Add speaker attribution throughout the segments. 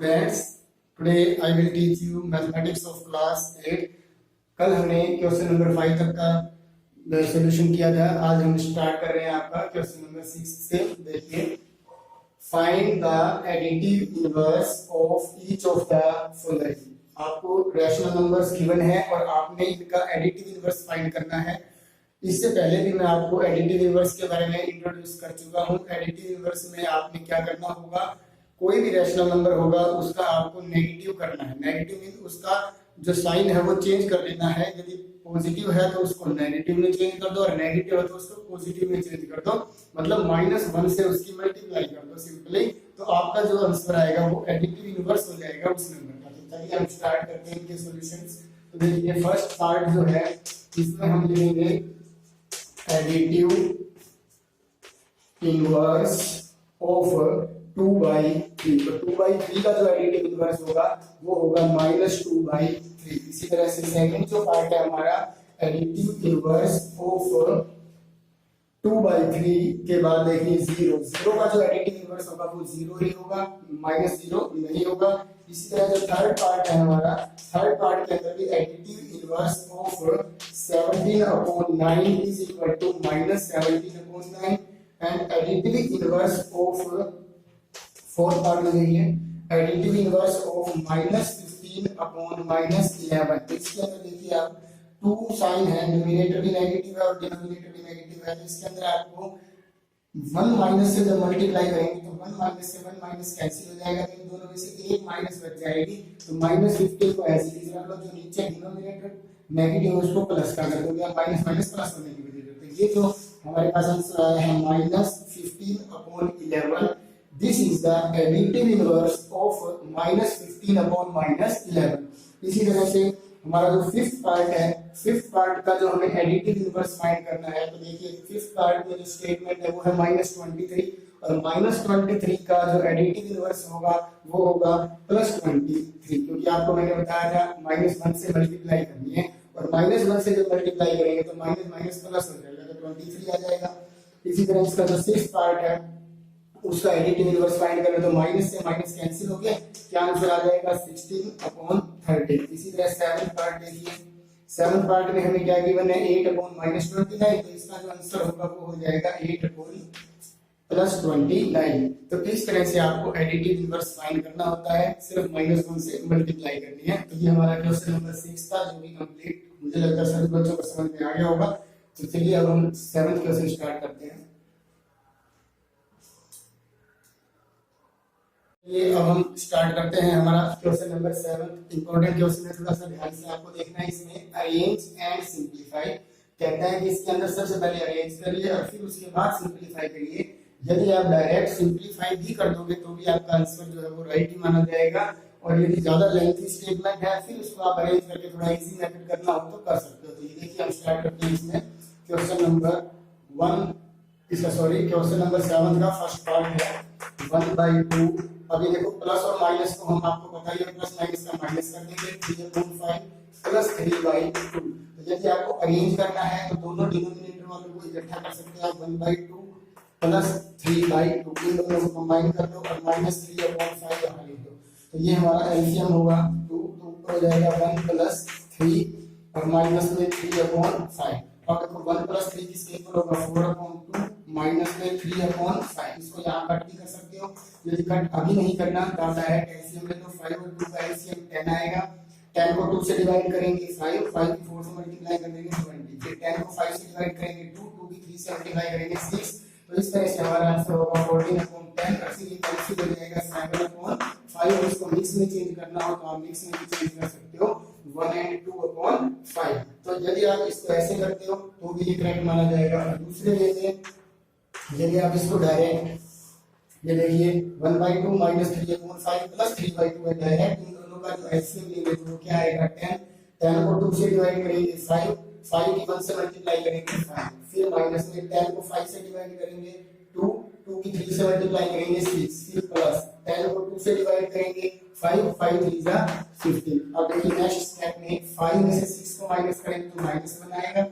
Speaker 1: Friends, today I will teach you mathematics of class 8. कल हमने question number 5 तक का सॉल्यूशन किया था। आज हम स्टार्ट कर रहे हैं आपका क्वेश्चन नंबर 6 से। देखिए, find the additive inverse of each of the following. आपको रैशनल नंबर्स गिवन है और आपने इनका एडिटिव इनवर्स फाइंड करना है। इससे पहले भी मैं आपको एडिटिव इनवर्स के बारे में इंट्रोड्यूस कर चुका हूँ। एडिटिव इनवर्स में आपने क्या करना होगा, कोई भी रैशनल नंबर होगा उसका आपको नेगेटिव करना है। नेगेटिव मीन उसका जो साइन है वो चेंज कर देना है। यदि पॉजिटिव है तो उसको नेगेटिव में चेंज कर दो और नेगेटिव है तो उसको पॉजिटिव में चेंज कर दो, मतलब -1 से उसकी मल्टीप्लाई कर दो सिंपली। तो आपका जो आंसर आएगा वो एडिटिव इनवर्स हो जाएगा उस नंबर का। तो चलिए हम स्टार्ट करते हैं इनके सॉल्यूशंस। तो देखिए, फर्स्ट पार्ट जो है इसमें हम लेंगे एडिटिव इनवर्स ऑफ 2/3। तो 2/3 का जो एडिटिव इनवर्स होगा वो होगा -2/3। इसी तरह से सेकंड जो पार्ट है हमारा एडिटिव इनवर्स ऑफ 2/3 के बाद देखिए 0 का जो एडिटिव इनवर्स होगा वो 0 ही होगा, -0 नहीं होगा। इसी तरह जो थर्ड पार्ट है हमारा, थर्ड पार्ट के अंदर भी additive inverse of 17/9 is equal to -17/9 and additive inverse of fourth part में देखिए एडिटिव इनवर्स ऑफ -15/-11। इसके अंदर देखिए आप 2 साइन है, न्यूमरेटर भी नेगेटिव है और डिनोमिनेटर भी नेगेटिव है। तो इसके अंदर आपको 1 माइनस से जब मल्टीप्लाई करेंगे तो 1 माइनस से 1 माइनस कैंसिल हो जाएगा, तो इन दोनों में से एक माइनस बच जाएगी। तो -15 को ऐसे ही रख लो, जो नीचे डिनोमिनेटर नेगेटिव है उसको प्लस कर दोगे, माइनस माइनस प्लस होने की वजह से। तो ये जो हमारे पास आंसर आया है -15/11, this is the additive inverse of -15/-11। इसी तरह से हमारा जो फिफ्थ पार्ट है, फिफ्थ पार्ट का जो हमें एडिटिव इनवर्स फाइंड करना है, तो देखिए फिफ्थ पार्ट में जो स्टेटमेंट है वो है -23 और -23 का जो एडिटिव इनवर्स होगा वो होगा +23, क्योंकि आपको मैंने बताया था -1 से मल्टीप्लाई करनी है और -1 से जब मल्टीप्लाई करेंगे तो माइनस माइनस प्लस हो जाएगा, तो 23 आ जाएगा। इसी तरह इसका जो सिक्स्थ पार्ट है उसका एडिटिव इनवर्स फाइंड करें तो माइनस से माइनस कैंसिल हो गया, क्या आंसर आ जाएगा 16/30। इसी तरह सेवंथ पार्ट देखिए, सेवंथ पार्ट में हमें क्या गिवन है 8/-29, तो इसका जो आंसर होगा वो हो जाएगा 8/+29। तो इस तरह से आपको एडिटिव इनवर्स फाइंड करना होता है, सिर्फ -1 से मल्टीप्लाई करनी है। तो ये हमारा क्वेश्चन नंबर 6 था, जो भी कंप्लीट मुझे लगता है सभी बच्चों को समझ में आ गया होगा। तो चलिए अब हम 7th क्वेश्चन स्टार्ट करते हैं। ये अब हम स्टार्ट करते हैं हमारा क्वेश्चन नंबर 7। इंपॉर्टेंट क्वेश्चन है, थोड़ा सा ध्यान से आपको देखना है। इसमें अरेंज एंड सिंपलीफाई कहता है कि इसके अंदर सबसे पहले अरेंज करिए और फिर उसके बाद सिंपलीफाई करिए। यदि आप डायरेक्ट सिंपलीफाई भी कर दोगे तो भी आपका आंसर जो है वो राइट ही माना जाएगा, और यदि ज्यादा लेंथी स्टेटमेंट है फिर उसको आप अरेंज करके थोड़ा इजी मेथड करना हो तो कर सकते हो। तो ये देखिए हम स्टार्ट करते हैं इसमें क्वेश्चन नंबर 1, इसका सॉरी क्वेश्चन नंबर 7 का फर्स्ट पार्ट है 1/2। अभी देखो प्लस और माइनस को हम आपको पता ही है, प्लस माइनस का माइनस कर देंगे, 3/5 प्लस 3/2। तो यदि आपको अरेंज करना है तो दोनों डिनोमिनेटर वालों को इकट्ठा कर सकते हैं आप, 1/2 प्लस 3/2, इन दोनों को कंबाइन कर दो और -3/5 यहाँ लिख दो। तो ये हमारा एलसीएम होगा 2, तो ऊपर हो जाएगा 1 + 3 और माइनस में 3/5। अब देखो 1 + 3 किसके इक्वल होगा 4/2 माइनस में 3/5। इसको यहाँ कट भी कर सकते हो, यदि कट अभी नहीं करना तो आता है एलसीएम ले लो, 5 और 2 का एलसीएम 10 आएगा। 10 को 2 से डिवाइड करेंगे 5 की 4 से मल्टीप्लाई कर देंगे 20, फिर 10 को 5 से डिवाइड करेंगे 2 की 3 से मल्टीप्लाई करेंगे 6। तो इस तरह से हमारा आंसर होगा 14/10 और फिर ये कैंसिल हो जाएगा 7/5। इसको मिक्स में चेंज करना हो तो आप मिक्स में भी चेंज कर सकते हो 1 और 2/5। तो यदि आप इसको ऐसे करते हो तो भी ये करेक्ट माना जाएगा। और दूसरे वे में यदि आप इसको डायरेक्ट, ये देखिए 1/2 माइनस 3/5 प्लस 3/2 है, डायरेक्ट इन दोनों का जो एलसीएम लेंगे तो क्या आएगा 10। 10 को 2 से डिवाइड करेंगे 5 की 1 से मल्टीप्लाई करेंगे 5, फिर माइनस में 10 को 5 से डिवाइड करेंगे 2 की 3 से मल्टीप्लाई करेंगे 6, फिर प्लस 10 को 2 से डिवाइड करेंगे 5 3 जा 15। अब देखिए नेक्स्ट स्टेप में 5 में से 6 को माइनस करेंगे तो -1 आएगा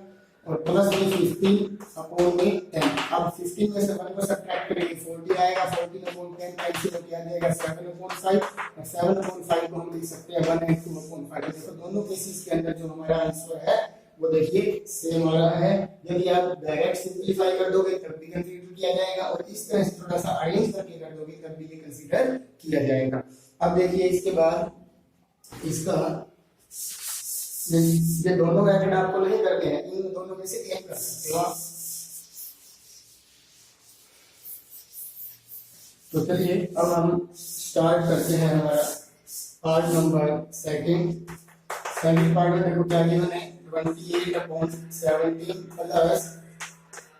Speaker 1: और प्लस में 15 अपॉन में 10। अब 15 में से 1 को सब्ट्रैक्ट करेंगे 40 आएगा, 14 अपॉन 10 का इसे हो जाएगा 7 अपॉन 5 और 7 अपॉन 5 को हम लिख सकते हैं 1 and 2 अपॉन 5। देखो दोनों केसेस के अंदर जो हमारा आंसर है वो देखिए सेम आ रहा है। यदि आप डायरेक्ट सिंपलीफाई कर दोगे तब भी कंसीडर किया जाएगा और इस तरह से थोड़ा सा अरेंज करके कर दोगे तब भी ये कंसीडर किया जाएगा। अब देखिए इसके बाद इसका ये दोनों मेथड आपको नहीं करते हैं, इन दोनों में से एक कर सकते हो। तो चलिए अब हम स्टार्ट करते हैं हमारा पार्ट नंबर सेकंड पार्ट में। देखो क्या गिवन है 28 upon 17 plus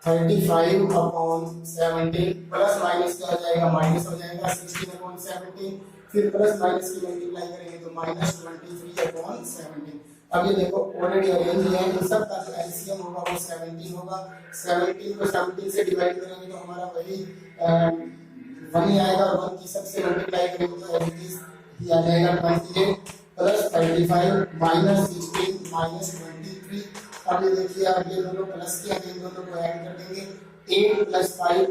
Speaker 1: 35 upon 17 plus minus क्या हो जाएगा माइनस हो जाएगा 16 अपॉन 17, फिर प्लस माइनस की मल्टीप्लाई करेंगे तो माइनस 23 अपॉन 17। अब ये देखो ऑलरेडी अरेंज है, इन सब का जो एलसीएम होगा वो 17 होगा। 17 को 17 से डिवाइड करेंगे तो हमारा वही 1 ही आएगा और 1 की सबसे मल्टीप्लाई करेंगे तो ही आ जाएगा 28 प्लस 35 माइनस 16 माइनस 23। अब ये देखिए अब ये दोनों प्लस के हैं, इन दोनों को ऐड कर देंगे 8 प्लस 5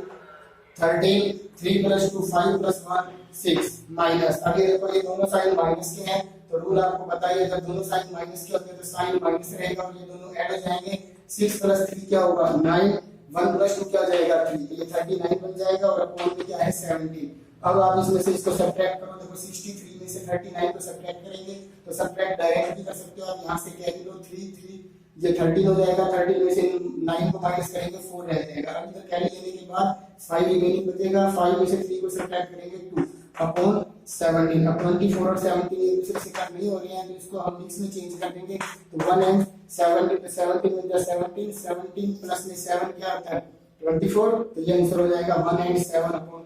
Speaker 1: 13, 3 प्लस 2 5 प्लस 1 6 माइनस। अब ये देखो ये दोनों साइन माइनस के हैं तो रूल आपको पता ही है, जब दोनों साइन माइनस के होते हैं तो साइन माइनस रहेगा और ये दोनों ऐड हो जाएंगे। 6 प्लस 3 क्या होगा 9, 1 प्लस 2 क्या हो जाएगा 3, ये 39 बन जाएगा और अपॉन में क्या है 17। अब आप इसमें से इसको सब्ट्रैक्ट करो, देखो 63 में से 39 को सब्ट्रैक्ट करेंगे तो सब्ट्रैक्ट डायरेक्ट भी कर सकते हो आप, यहाँ से कैरी लो 3 3 ये 13 हो जाएगा, 13 में से 9 को माइनस करेंगे 4 रह जाएगा। अब इधर कैरी लेने के बाद 5 रिमेनिंग बचेगा, 5 में से 3 को सब्ट्रैक्ट करेंगे 2 अपॉन 17। अब 24 और 17 एक दूसरे से कट नहीं हो रहे हैं तो इसको हम मिक्स में चेंज कर देंगे तो 1 and 17 पे 17 में जा 17 17 प्लस में 7 क्या होता है 24, तो ये आंसर हो जाएगा 1 and 7 अपॉन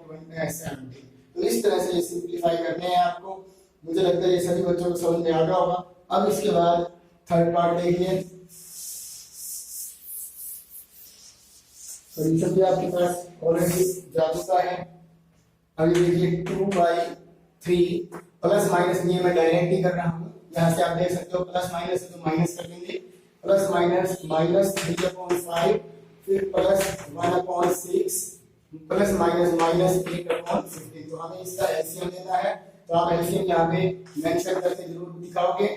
Speaker 1: 17। तो इस तरह से ये सिंपलीफाई करने हैं आपको। मुझे लगता है ये सभी बच्चों को समझ में आ गया होगा। अब इसके बाद थर्ड पार्ट देखिए, तो ये भी आपके पास ऑलरेडी जा चुका है। अभी देखिए 2/3 प्लस माइनस ये मैं डायरेक्ट ही कर रहा हूँ, यहाँ से आप देख सकते हो प्लस माइनस तो माइनस कर लेंगे, प्लस माइनस माइनस 3/5 फिर प्लस 1/6 प्लस माइनस माइनस 8/15। तो हमें इसका एलसीएम लेना है तो आप एलसीएम यहाँ पे मेंशन करके जरूर दिखाओगे।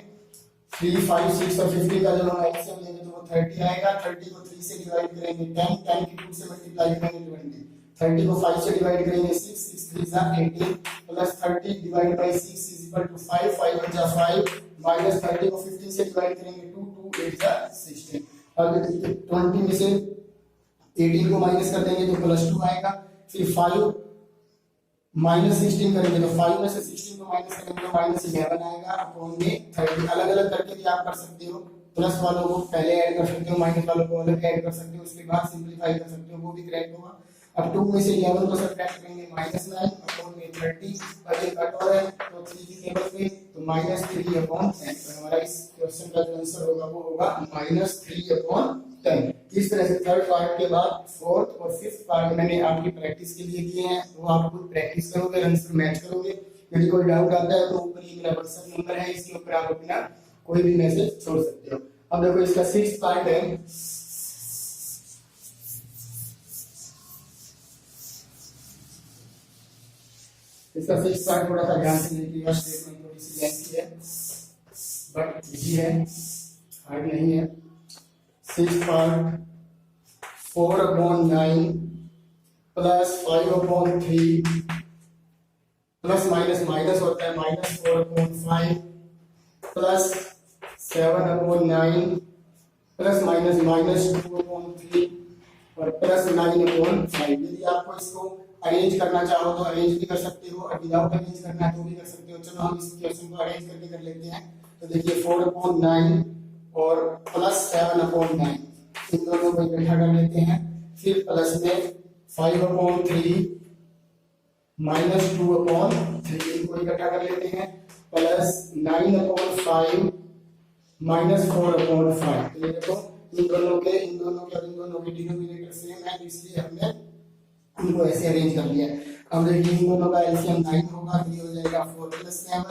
Speaker 1: 3 5 6 और 50 का जब हम एलसीएम लेंगे तो वो 30 आएगा। 30 को 3 से डिवाइड करेंगे 10, 10 की 2 से मल्टीप्लाई करेंगे 20, 30 को 5 से डिवाइड करेंगे 6, 6 3 जा 18 plus 30 divide by 6 is equal to 5, 5 1 जा 5 माइनस 30 को 15 से डिवाइड करेंगे 2, 2 8 जा 16। अब 20 में से 18 को माइनस कर देंगे तो प्लस 2 आएगा, फिर 5 माइनस 16 करेंगे तो 5 में से 16 को माइनस करेंगे तो माइनस 11 आएगा अपॉन में 30। अलग अलग करके भी आप कर सकते हो, प्लस वालों को पहले ऐड कर सकते हो, माइनस वालों को अलग ऐड कर सकते हो, उसके बाद सिंपलीफाई कर सकते हो, वो भी करेक्ट होगा। अब 2 में से 11 को सब्ट्रैक्ट करेंगे -9 अपॉन में 30 और ये कट हो रहा है तो 3 की टेबल पे तो -3 अपॉन 10। तो हमारा इस क्वेश्चन का जो आंसर होगा वो होगा -3 अपॉन 10। इस तरह से थर्ड पार्ट के बाद फोर्थ और फिफ्थ पार्ट मैंने आपकी प्रैक्टिस के लिए किए हैं, वो आप खुद प्रैक्टिस करोगे, आंसर मैच करोगे। यदि कोई डाउट आता है तो ऊपर ये मेरा व्हाट्सएप नंबर है, इसके ऊपर आप अपना कोई भी मैसेज छोड़ सकते हो। अब देखो इसका सिक्स्थ पार्ट है, इसका सिक्स्थ पार्ट थोड़ा सा ध्यान से देखिएगा, स्टेटमेंट थोड़ी सी लेंथी है बट इजी है, हार्ड नहीं है। Sixth part 4/9 plus 5/3 plus minus minus होता है -4/5 प्लस 7/9 प्लस माइनस -2/3 और प्लस 9/5। यदि आपको इसको अरेंज करना चाहो तो अरेंज भी कर सकते हो और विदाउट अरेंज करना है तो भी कर सकते हो। चलो हम इस क्वेश्चन को अरेंज करके कर लेते हैं। तो देखिए 4/9 और प्लस 7/9 इन दोनों को इकट्ठा कर लेते हैं, फिर प्लस में 5/3 -2/3 इनको इकट्ठा कर लेते हैं, प्लस 9/5 -4/5। तो ये देखो इन दोनों के डिनोमिनेटर सेम है इसलिए हमने इनको ऐसे अरेंज कर लिया। अब देखिए इन दोनों का एलसीएम 9 होगा तो ये हो जाएगा 4 + 7।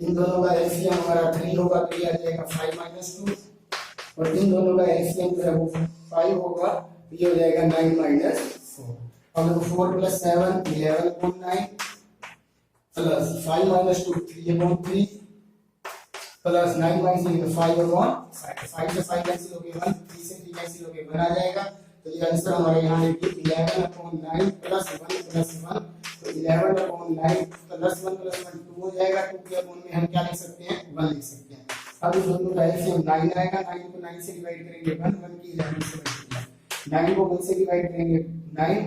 Speaker 1: इन दोनों का एलसीएम हमारा 3 होगा तो ये आ जाएगा 5 - 2 और इन दोनों का एलसीएम जो है वो 5 होगा, ये हो जाएगा 9 माइनस 4। अब देखो 4 plus 7 11/9 plus 5 minus 2 3/3 plus 9 minus 5/5 5 से 5 कैंसिल हो गए 1, 3 से 3 कैंसिल हो गए 1 आ जाएगा। तो ये आंसर हमारा यहाँ देखिए 11/9 प्लस 1 प्लस 1, तो 11/9 प्लस 1 प्लस 1 2 हो जाएगा। 2 के अपॉन में हम क्या लिख सकते हैं 1 लिख सकते हैं। अब इस दोनों का एलसीएम 9 आएगा, 9 को 9 से डिवाइड करेंगे 1, 1 की 11 से डिवाइड, 9 को 1 से डिवाइड करेंगे 9,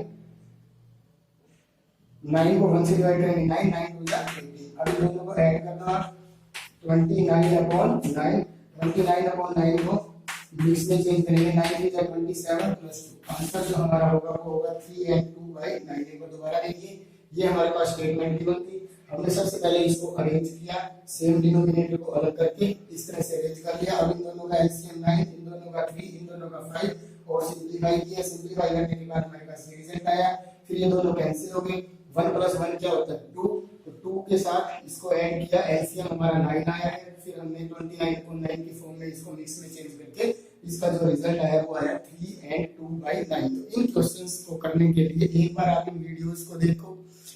Speaker 1: 9 को 1 से डिवाइड करेंगे 9, 9 2 जा 18। अब इन दोनों को ऐड करना 29/9, 29/9 को इंग्लिश में चेंज करेंगे 9 की जगह 27 प्लस 2। आंसर जो हमारा होगा वो होगा 3n2/9। एक बार दोबारा देखिए, ये हमारे पास स्टेटमेंट गिवन थी, हमने सबसे पहले इसको अरेंज किया, सेम डिनोमिनेटर को अलग करके इस तरह से अरेंज कर लिया। अब इन दोनों का एलसीएम 9, इन दोनों का 3, इन दोनों का 5 और सिंपलीफाई किया। सिंपलीफाई करने के बाद हमारे पास ये रिजल्ट आया। फिर ये दोनों कैंसिल हो गए, 1 प्लस 1 क्या होता है 2, तो 2 के साथ इसको ऐड किया, एलसीएम हमारा 9 आया है। फिर हमने 29/9 की फॉर्म में इसको मिक्स में चेंज करके इसका जो रिजल्ट आया वो आया 3n2/9। तो इन क्वेश्चंस को करने के लिए एक बार आप इन वीडियोस को देखो,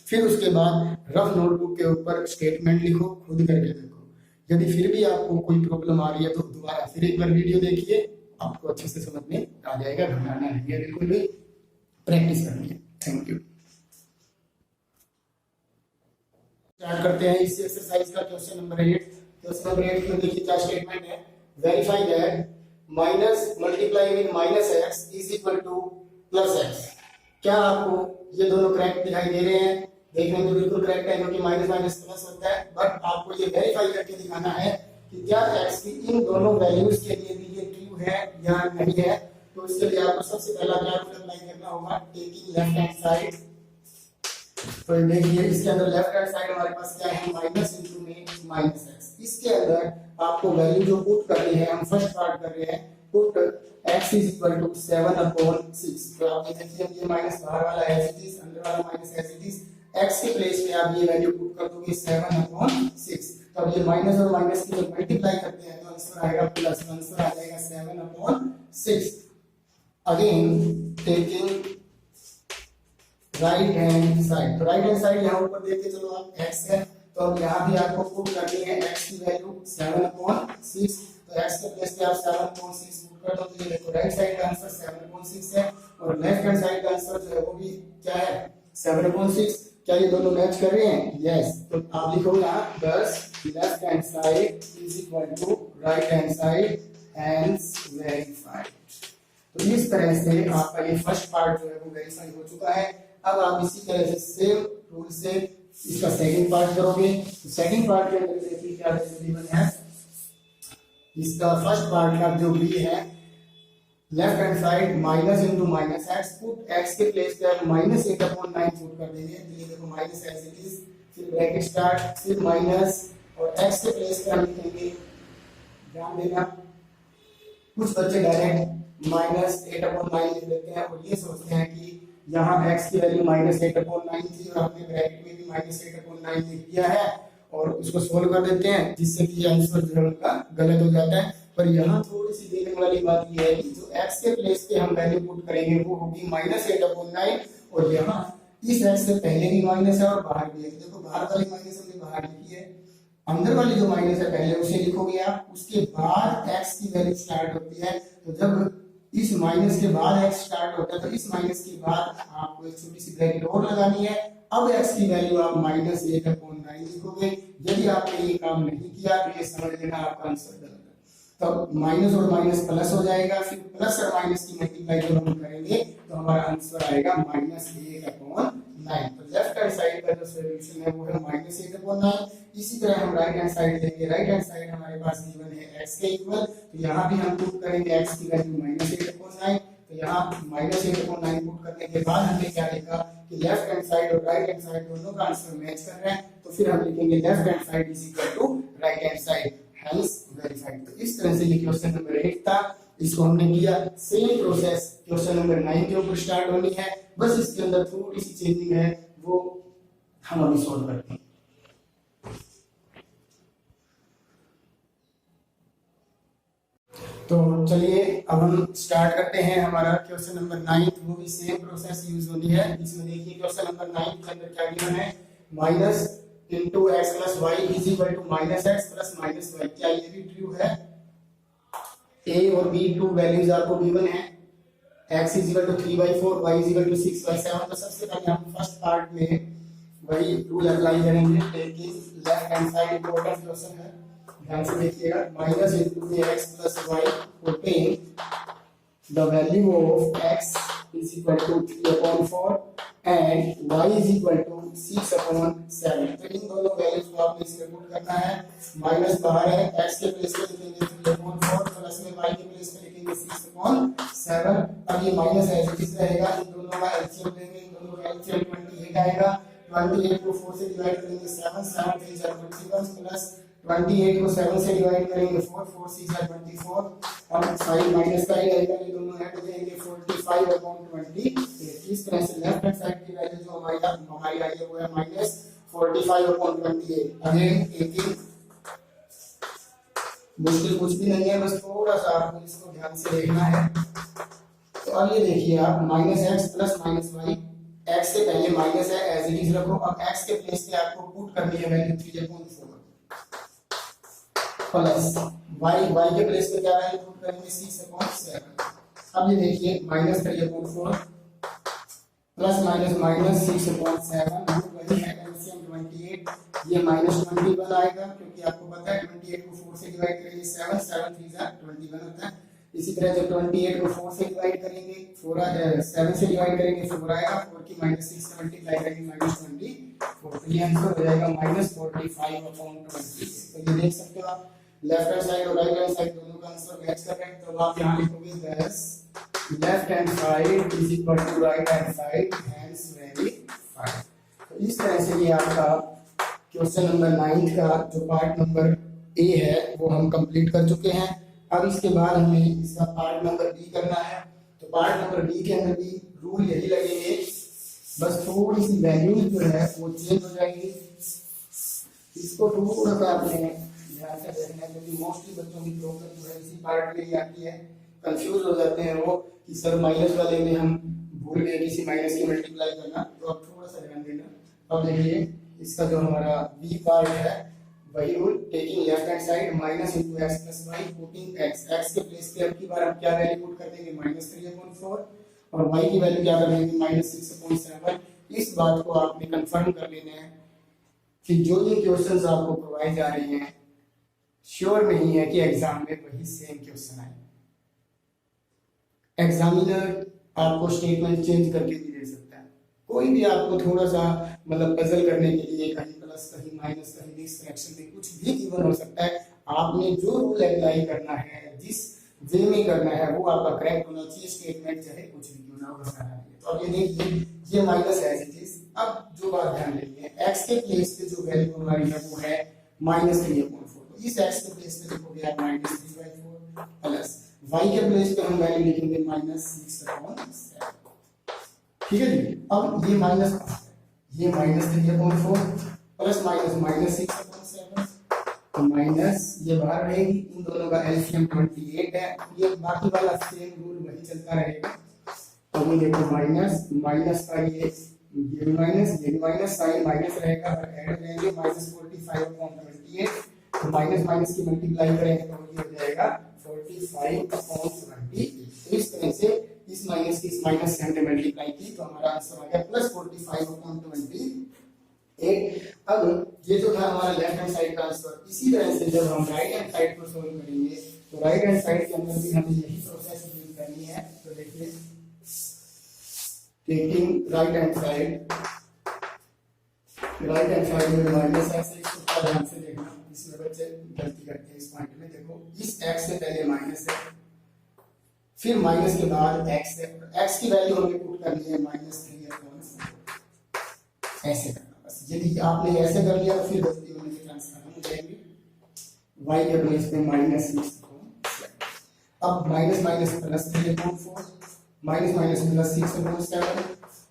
Speaker 1: फिर उसके बाद रफ नोटबुक के ऊपर स्टेटमेंट लिखो, खुद करके देखो। यदि फिर भी आपको कोई प्रॉब्लम आ रही है तो दोबारा फिर एक बार वीडियो देखिए, आपको अच्छे से समझ में आ जाएगा। घबराना नहीं है, बिल्कुल भी प्रैक्टिस करनी है। Thank you. स्टार्ट करते हैं इसी एक्सरसाइज का क्वेश्चन नंबर 8। क्वेश्चन नंबर 8 में देखिए क्या स्टेटमेंट है, verify that minus multiply with minus x is equal two plus x. क्या आपको ये दोनों करेक्ट दिखाई दे रहे हैं? देखने में बिल्कुल करेक्ट है, क्योंकि माइनस माइनस प्लस होता है, बट आपको ये वेरीफाई करके दिखाना है कि क्या एक्स की इन दोनों वैल्यूज के लिए भी ये ट्रू है या नहीं है। तो इसके लिए आपको सबसे पहला क्या रूल अप्लाई करना होगा, टेकिंग लेफ्ट हैंड साइड। तो देखिए इसके अंदर लेफ्ट हैंड साइड हमारे पास क्या है, माइनस इंटू में माइनस एक्स। इसके अंदर आपको वैल्यू जो पुट करनी है, हम फर्स्ट पार्ट कर रहे हैं, put x is equal to 7/6। तो आप देखिए ये माइनस बाहर वाला एज इट इज, अंदर वाला minus as it is. x के प्लेस पे आप ये वैल्यू पुट कर दोगे 7/6। तो अब ये माइनस और माइनस की जब मल्टीप्लाई करते हैं तो आंसर आएगा प्लस, आंसर आ जाएगा 7/6। Again taking right hand side, तो राइट हैंड साइड यहाँ ऊपर देख के चलो आप x है, तो अब यहाँ भी आपको पुट करनी है x की वैल्यू 7/6। तो x के प्लेस पे आप 7/6 पुट कर दो, तो ये देखो राइट साइड का आंसर 7/6 है और लेफ्ट हैंड साइड का आंसर जो है वो भी क्या है 7/6। क्या ये दोनों मैच कर रहे हैं? यस। तो आप लिखो यहाँ thus left hand side is equal to right hand side, hence verified. तो इस तरह से आपका ये फर्स्ट पार्ट जो है वो वेरीफाई हो चुका है। अब आप इसी तरह से सेम रूल से इसका सेकंड पार्ट करोगे। तो सेकंड पार्ट के अंदर देखिए क्या गिवन है, इसका फर्स्ट पार्ट का जो बी है, left hand side minus into minus x, put x के प्लेस पे आप -8/9 पुट कर देंगे। तो ये देखो माइनस एज इट इज, फिर ब्रैकेट स्टार्ट, फिर माइनस और एक्स के प्लेस पे हम लिखेंगे, ध्यान देना कुछ बच्चे डायरेक्ट -8/9 लिख देते हैं और ये सोचते हैं कि यहाँ x की वैल्यू -8/9 थी और हमने ब्रैकेट में भी -8/9 लिख दिया है और उसको सोल्व कर देते हैं, जिससे कि आंसर जो है उनका गलत हो जाता है। पर यहाँ थोड़ी सी देखने वाली बात ये है कि जो x के प्लेस पे हम वैल्यू पुट करेंगे वो होगी -8/9 और यहाँ इस x से पहले भी माइनस है और बाहर भी है। देखो बाहर वाली माइनस हमने बाहर लिखी है, अंदर वाली जो माइनस है पहले उसे लिखोगे आप, उसके बाद x की वैल्यू स्टार्ट होती है। तो जब इस माइनस के बाद x स्टार्ट होता है तो इस माइनस के बाद आपको एक छोटी सी ब्रैकेट और लगानी है। अब x की वैल्यू आप -8/9 लिखोगे। यदि आपने ये काम नहीं किया तो ये समझ लेना आपका आंसर गलत है। तब माइनस और माइनस प्लस हो जाएगा, फिर प्लस और माइनस की मल्टीप्लाई जब हम करेंगे तो हमारा आंसर आएगा -1/9। तो लेफ्ट हैंड साइड का जो सॉल्यूशन है वो है -8/9। इसी तरह हम राइट हैंड साइड लेंगे, राइट हैंड साइड हमारे पास गिवन है x के इक्वल, तो यहाँ भी हम पुट करेंगे x की वैल्यू -8/9। तो यहाँ -8/9 पुट करने के बाद हमने क्या लिखा कि लेफ्ट हैंड साइड और राइट हैंड साइड दोनों का आंसर मैच कर रहा है, तो फिर हम लिखेंगे left hand side is equal to right hand side, hence verified. तो इस तरह से ये क्वेश्चन नंबर 8 था, इसको हमने किया। सेम प्रोसेस क्वेश्चन नंबर 9 के ऊपर स्टार्ट होनी है, बस इसके अंदर थोड़ी सी चेंजिंग है, वो हम अभी सॉल्व करते हैं। तो चलिए अब हम स्टार्ट करते हैं हमारा क्वेश्चन नंबर 9। वो भी सेम प्रोसेस यूज होनी है। इसमें देखिए क्वेश्चन नंबर 9 के अंदर क्या गिवन है, minus into x plus y is equal to minus x plus minus y. क्या ये भी ट्रू है? ए और बी टू वैल्यूज आपको गिवन है, x is equal to 3/4, y is equal to 6/7। तो सबसे पहले हम फर्स्ट पार्ट में वही रूल अप्लाई करेंगे, taking left hand side important question है, ध्यान से देखिएगा। Minus into x plus y putting the value of x is equal to 3/4 and y is equal to 6/7। तो इन दोनों वैल्यूज को आपने इसमें पुट करना है। माइनस बाहर है, x के प्लेस पे लिखेंगे 3/4 प्लस में y के प्लेस पे लिखेंगे 6/7। अब ये माइनस है, इस रहेगा, इन दोनों का एलसीएम लेंगे, इन दोनों का एलसीएम 28 आएगा। 28 को 4 से डिवाइड करेंगे 7, 7 3 जा 21 प्लस 28 को 7 से डिवाइड करेंगे 4, 4 6 जा 24। अब साइन माइनस का ही रहेगा, ये दोनों ऐड हो जाएंगे 45/28। इस तरह से लेफ्ट हैंड साइड की वैल्यू जो हमारी आई है वो है माइनस 45/28। अगेन टेकिंग, मुश्किल कुछ भी नहीं है, बस थोड़ा सा आपको इसको ध्यान से देखना है। तो अब ये देखिए आप, minus x plus minus y, x से पहले माइनस है एज इट इज रखो। अब x के प्लेस पे आपको पुट करनी है वैल्यू 3/4 प्लस y के प्लेस पे क्या वैल्यू पुट करेंगे 6/7। अब ये देखिए माइनस 3/4 प्लस माइनस माइनस 6/7, वही है एलसीएम 28। ये माइनस 21 आएगा क्योंकि आपको पता है 28 को 4 से डिवाइड करेंगे 7, 7 3 जा 21 होता है। इसी तरह जब 28 को 4 से डिवाइड करेंगे 7 से डिवाइड करेंगे 4 आएगा, 4 की माइनस 6 से मल्टीप्लाई करेंगे -24। तो ये आंसर हो जाएगा -45/20। तो ये देख सकते हो आप, लेफ्ट हैंड साइड और राइट हैंड साइड दोनों का आंसर मैच कर रहे हैं। तो आप यहां लिखोगे thus left hand side is equal to right hand side, hence verified. तो इस तरह से ये आपका क्वेश्चन नंबर 9 का जो पार्ट नंबर ए है वो हम कंप्लीट कर चुके हैं। अब इसके बाद हमें इसका पार्ट नंबर बी करना है। तो पार्ट नंबर बी के अंदर भी रूल यही लगेंगे, बस थोड़ी सी वैल्यूज जो है वो चेंज हो जाएंगी। इसको थोड़ा सा आपने ध्यान से देखना है क्योंकि मोस्टली बच्चों की प्रॉब्लम जो है इसी पार्ट में ही आती है, कंफ्यूज हो जाते हैं वो कि सर माइनस वाले में हम भूल गए किसी माइनस की मल्टीप्लाई करना। तो आप थोड़ा सा ध्यान देना। अब देखिए इसका जो हमारा बी पार्ट है वही rule, taking left hand side minus into x plus y putting x के प्लेस पे अब की बार हम क्या वैल्यू पुट कर देंगे -3/4 और y की वैल्यू क्या कर देंगे -6/7। इस बात को आपने कंफर्म कर लेना है कि जो ये क्वेश्चंस आपको प्रोवाइड जा रहे हैं श्योर नहीं है कि एग्जाम में वही सेम क्वेश्चन आए। एग्जामिनर आपको स्टेटमेंट चेंज करके भी दे सकता है, कोई भी आपको थोड़ा सा मतलब पजल करने के लिए कहीं प्लस कहीं माइनस कहीं मिक्स फ्रैक्शन में कुछ भी गिवन हो सकता है। आपने जो रूल अप्लाई करना है, जिस वे में करना है वो आपका करेक्ट होना चाहिए, स्टेटमेंट चाहे कुछ भी क्यों ना हो सकता है। तो अब ये देखिए ये माइनस है एज इट इज। अब जो बात ध्यान देंगे, x के प्लेस पे जो वैल्यू हमारी है वो है -3/4। तो इस x के प्लेस पे देखोगे आप -3/4 प्लस y के प्लेस पे हम वैल्यू लिखेंगे -6/7। ठीक है जी। अब ये माइनस, ये -3/4 प्लस माइनस 6/7 तो माइनस ये बाहर रहेगी, इन दोनों का एलसीएम 28 है। ये बाकी वाला सेम रूल वही चलता रहेगा। तो ये देखो माइनस माइनस का ये भी माइनस साइन माइनस रहेगा और ऐड हो जाएंगे -45/28। तो माइनस की मल्टीप्लाई करेंगे तो ये हो जाएगा 45/28। इस तरह से इस माइनस की इस माइनस से हमने मल्टीप्लाई की तो हमारा आंसर आ गया +45/28। अब ये जो था हमारा लेफ्ट हैंड साइड का आंसर। इसी तरह से जब हम राइट हैंड साइड को सॉल्व करेंगे तो राइट हैंड साइड के अंदर भी हमें यही प्रोसेस यूज करनी है। तो देखिए टेकिंग राइट हैंड साइड में माइनस x, इसको ध्यान से देखना, इसमें बच्चे गलती करते हैं इस पॉइंट में। देखो इस x से पहले माइनस है, फिर माइनस के बाद x है, x की वैल्यू हमें पुट करनी है -3/4। ऐसे करना, बस यदि आपने ऐसे कर लिया तो फिर गलती होने के चांस खत्म हो जाएंगे। y के प्लेस पे -6। अब माइनस प्लस 3/4 माइनस प्लस 6/7,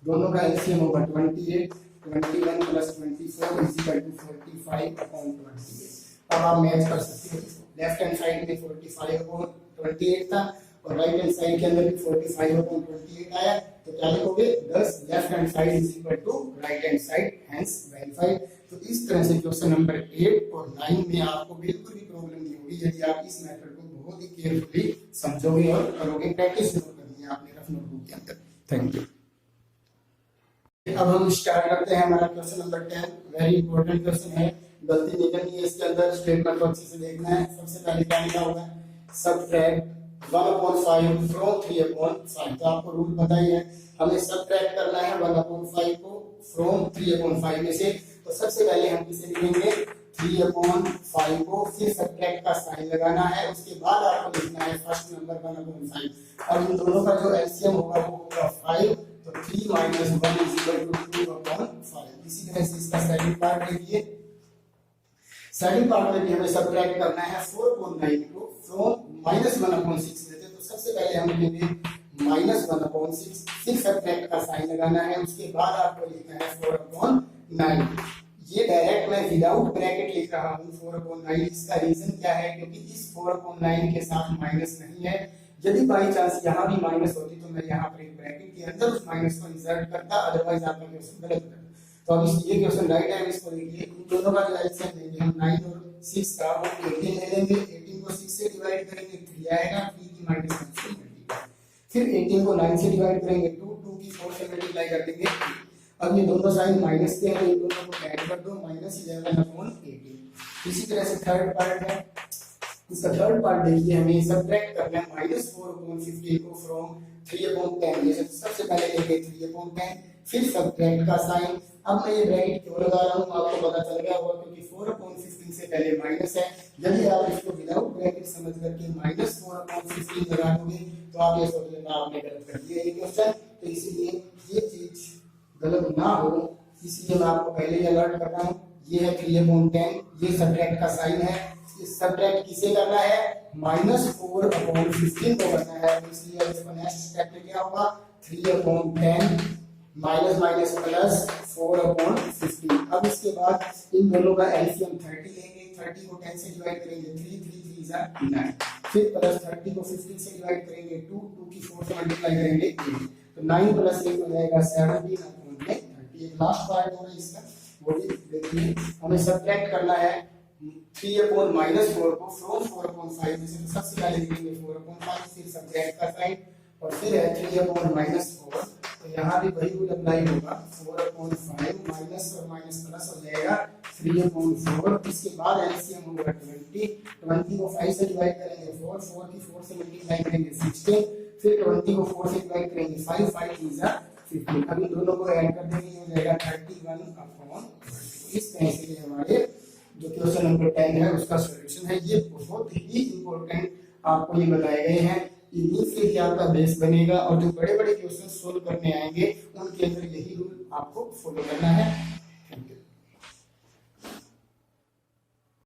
Speaker 1: दोनों का एलसीएम होगा 28, 21 प्लस 24 इज इक्वल टू 45/28। अब आप मैच कर सकते हो, लेफ्ट हैंड साइड में 45/28 28 था और राइट हैंड साइड के अंदर भी 45/28 आया, तो क्या लिखोगे 10 left hand side is equal to right hand side, hence verified. तो इस तरह से क्वेश्चन नंबर 8 और 9 में आपको बिल्कुल भी प्रॉब्लम नहीं होगी यदि आप इस मेथड को बहुत ही केयरफुली समझोगे और करोगे। प्रैक्टिस जरूर करनी है आपने रफ नोटबुक के अंदर। Thank you. अब हम स्टार्ट करते हैं हमारा question number 10। Very important question है, गलती नहीं करनी है इसके अंदर, स्टेटमेंट को अच्छे से देखना है। सबसे पहले क्या लिखा होगा, सब्ट्रैक्ट 1/5 फ्रॉम 3/5। तो आपको रूल पता ही है, हमें सब्ट्रैक्ट करना है 1/5 को फ्रॉम 3/5 में से। तो सबसे पहले हम किसे लिखेंगे 3/5 को, फिर सब्ट्रैक्ट का साइन लगाना है, उसके बाद आपको लिखना है फर्स्ट नंबर 1/5। अब इन दोनों का जो एलसीएम होगा वो होगा 5, तो 3 - 1 = 2/5। इसी तरह से इसका सेकंड पार्ट देखिए। सेकंड पार्ट में भी हमें सब्ट्रैक्ट करना है 4/9 को फ्रॉम -1/6 में से। तो सबसे पहले हम लिखेंगे -1/6, फिर सब्ट्रैक्ट का साइन लगाना है, उसके बाद आपको लिखना है 4/9। ये डायरेक्ट मैं विदाउट ब्रैकेट लिख रहा हूँ 4/9। इसका रीजन क्या है, क्योंकि इस 4/9 के साथ माइनस नहीं है। यदि बाई चांस यहाँ भी माइनस होती तो मैं यहाँ पर एक ब्रैकेट के अंदर उस माइनस को इंसर्ट करता, अदरवाइज आपका क्वेश्चन गलत होता। तो अब ये क्वेश्चन राइट है, इसको देखिए। इन दोनों का जो एलसीएम लेंगे हम 9 और 6 का, वो 18 ले लेंगे। 18 को 6 से डिवाइड करेंगे 3 आएगा, 3 की -1 से मल्टीप्लाई, फिर 18 को 9 से डिवाइड करेंगे 2, 2 की 4 से मल्टीप्लाई कर देंगे। अब ये दोनों साइन माइनस के हैं, इन दोनों को ऐड कर दो, -11/18। इसी तरह से थर्ड पार्ट है, इसका थर्ड पार्ट देखिए। हमें सब्ट्रैक्ट करना है -4/15 को फ्रॉम 3/10 में से। सबसे पहले लेंगे 3/10, फिर सब्ट्रैक्ट का साइन। अब मैं ये ब्रैकेट क्यों लगा रहा हूँ आपको पता चल गया होगा, क्योंकि 4/15 से पहले माइनस है। यदि आप इसको विदाउट ब्रैकेट समझ करके -4/15 लगा दोगे तो आप ये सोच लेना आपने गलत कर दिया ये क्वेश्चन। तो इसीलिए ये चीज गलत ना हो, इसलिए मैं आपको पहले ही अलर्ट कर रहा हूँ। ये है 3/10, ये सब्ट्रैक्ट का साइन है। इस सब्ट्रैक्ट किसे करना है, -4/15 को करना है। इसलिए इसका नेक्स्ट स्टेप क्या होगा, 3/10 माइनस माइनस प्लस 4/15। अब इसके बाद इन दोनों का एलसीएम 30 लेंगे। 30 को 10 से डिवाइड करेंगे 3, 3 3 9, फिर प्लस 30 को 15 से डिवाइड करेंगे 2, 2 की 4 से मल्टीप्लाई करेंगे 8। तो 9 + 8 हो जाएगा 17/30। एक लास्ट पार्ट होगा इसका, वो भी देखिए। हमें सब्ट्रैक्ट करना है 3/-4 को फ्रॉम 4/5 में से। तो सबसे पहले लिखेंगे 4/5, फिर सब्ट्रैक्ट का साइन, और फिर है 3/-4। तो यहाँ भी वही रूल अप्लाई होगा, 4/5 माइनस और माइनस प्लस हो जाएगा 3/4। इसके बाद एलसीएम होगा 20। 20 को 5 से डिवाइड करेंगे 4, 4 की 4 से मल्टीप्लाई करेंगे 16, फिर 20 को 4 से डिवाइड करेंगे 5, 5 × 15। अभी दोनों को ऐड कर देंगे, हो जाएगा 31/20। इस तरह से हमारे जो क्वेश्चन नंबर 10 है उसका सॉल्यूशन है। ये बहुत ही इंपॉर्टेंट आपको ये बताए गए हैं, इन्हीं से ही आपका बेस बनेगा। और जो बड़े बड़े क्वेश्चन सोल्व करने आएंगे उनके अंदर यही रूल आपको फॉलो करना है। Thank you.